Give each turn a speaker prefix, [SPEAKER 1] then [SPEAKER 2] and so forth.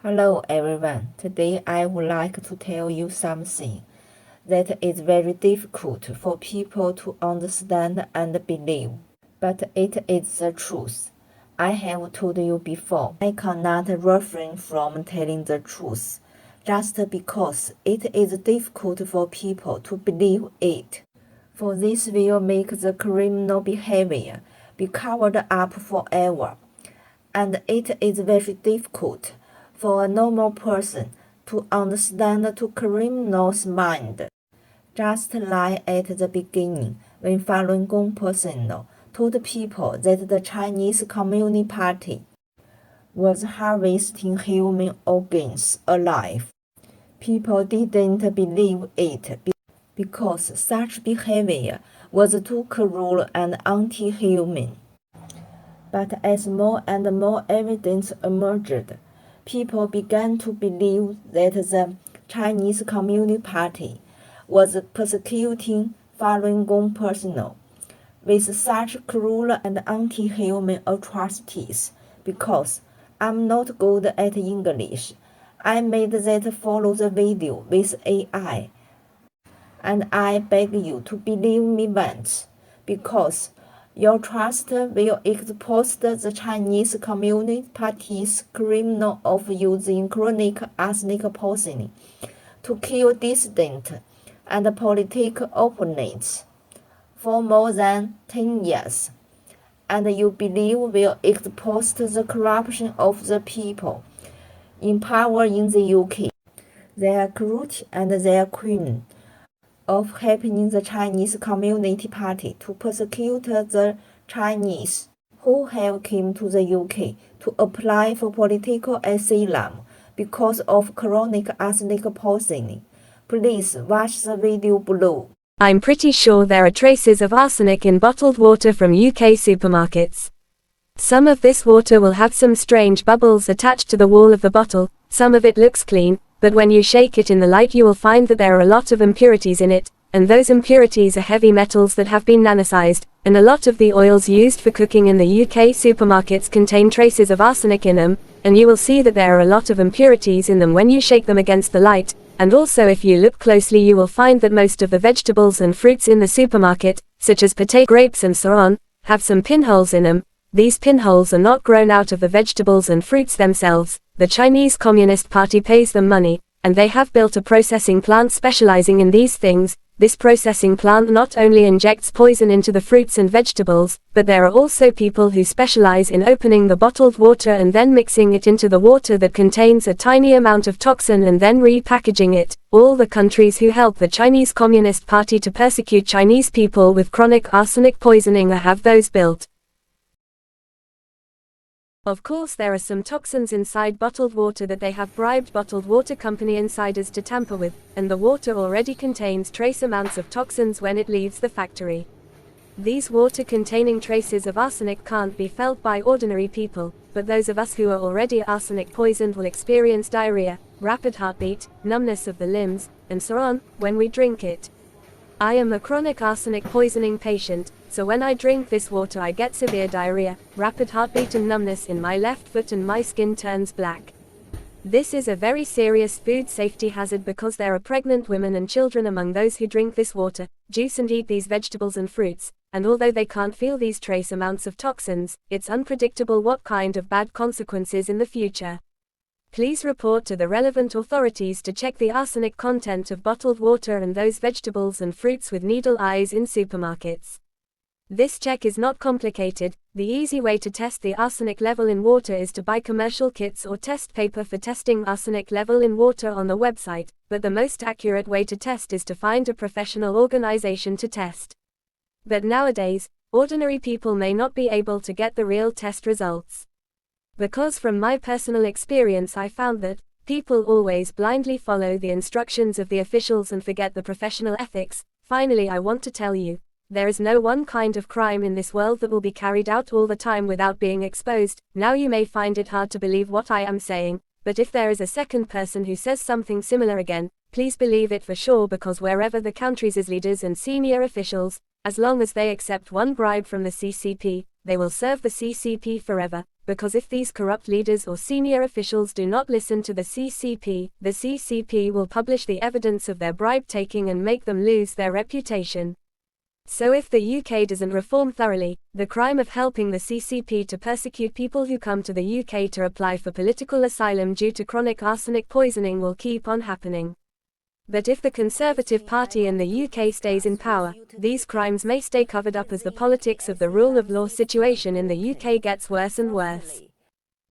[SPEAKER 1] Hello everyone. Today I would like to tell you something that is very difficult for people to understand and believe, but it is the truth. I have told you before, I cannot refrain from telling the truth, just because it is difficult for people to believe it. For this will make the criminal behavior be covered up forever, and it is very difficult for a normal person to understand to criminal's mind. Just like at the beginning, when Falun Gong personnel told people that the Chinese Communist Party was harvesting human organs alive, people didn't believe it because such behavior was too cruel and anti-human. But as more and more evidence emerged, people began to believe that the Chinese Communist Party was persecuting Falun Gong personnel with such cruel and anti-human atrocities. Because I'm not good at English, I made that follow the video with AI, and I beg you to believe me once, because your trust will expose the Chinese Communist Party's criminal of using chronic arsenic poisoning to kill dissident and political opponents for more than 10 years, and you believe will expose the corruption of the people in power in the UK, their cruelty and their crime of helping the Chinese Communist Party to persecute the Chinese who have come to the UK to apply for political asylum because of chronic arsenic poisoning. Please watch the video below.
[SPEAKER 2] I'm pretty sure there are traces of arsenic in bottled water from UK supermarkets. Some of this water will have some strange bubbles attached to the wall of the bottle. Some of it looks clean, but when you shake it in the light you will find that there are a lot of impurities in it, and those impurities are heavy metals that have been nanosized, and a lot of the oils used for cooking in the UK supermarkets contain traces of arsenic in them, and you will see that there are a lot of impurities in them when you shake them against the light, and also if you look closely you will find that most of the vegetables and fruits in the supermarket, such as potato, grapes and so on, have some pinholes in them. These pinholes are not grown out of the vegetables and fruits themselves. The Chinese Communist Party pays them money, and they have built a processing plant specializing in these things. This processing plant not only injects poison into the fruits and vegetables, but there are also people who specialize in opening the bottled water and then mixing it into the water that contains a tiny amount of toxin and then repackaging it. All the countries who help the Chinese Communist Party to persecute Chinese people with chronic arsenic poisoning have those built. Of course there are some toxins inside bottled water that they have bribed bottled water company insiders to tamper with, and the water already contains trace amounts of toxins when it leaves the factory. These water containing traces of arsenic can't be felt by ordinary people, but those of us who are already arsenic poisoned will experience diarrhea, rapid heartbeat, numbness of the limbs, and so on, when we drink it. I am a chronic arsenic poisoning patient, so when I drink this water I get severe diarrhea, rapid heartbeat and numbness in my left foot and my skin turns black. This is a very serious food safety hazard because there are pregnant women and children among those who drink this water, juice and eat these vegetables and fruits, and although they can't feel these trace amounts of toxins, it's unpredictable what kind of bad consequences in the future. Please report to the relevant authorities to check the arsenic content of bottled water and those vegetables and fruits with needle eyes in supermarkets. This check is not complicated. The easy way to test the arsenic level in water is to buy commercial kits or test paper for testing arsenic level in water on the website, but the most accurate way to test is to find a professional organization to test. But nowadays, ordinary people may not be able to get the real test results. Because from my personal experience I found that people always blindly follow the instructions of the officials and forget the professional ethics. Finally, I want to tell you, there is no one kind of crime in this world that will be carried out all the time without being exposed. Now you may find it hard to believe what I am saying, but if there is a second person who says something similar again, please believe it for sure, because wherever the country's leaders and senior officials, as long as they accept one bribe from the CCP, they will serve the CCP forever. because if these corrupt leaders or senior officials do not listen to the CCP will publish the evidence of their bribe-taking and make them lose their reputation. So if the UK doesn't reform thoroughly, the crime of helping the CCP to persecute people who come to the UK to apply for political asylum due to chronic arsenic poisoning will keep on happening. But if the Conservative Party in the UK stays in power, these crimes may stay covered up as the politics of the rule of law situation in the UK gets worse and worse.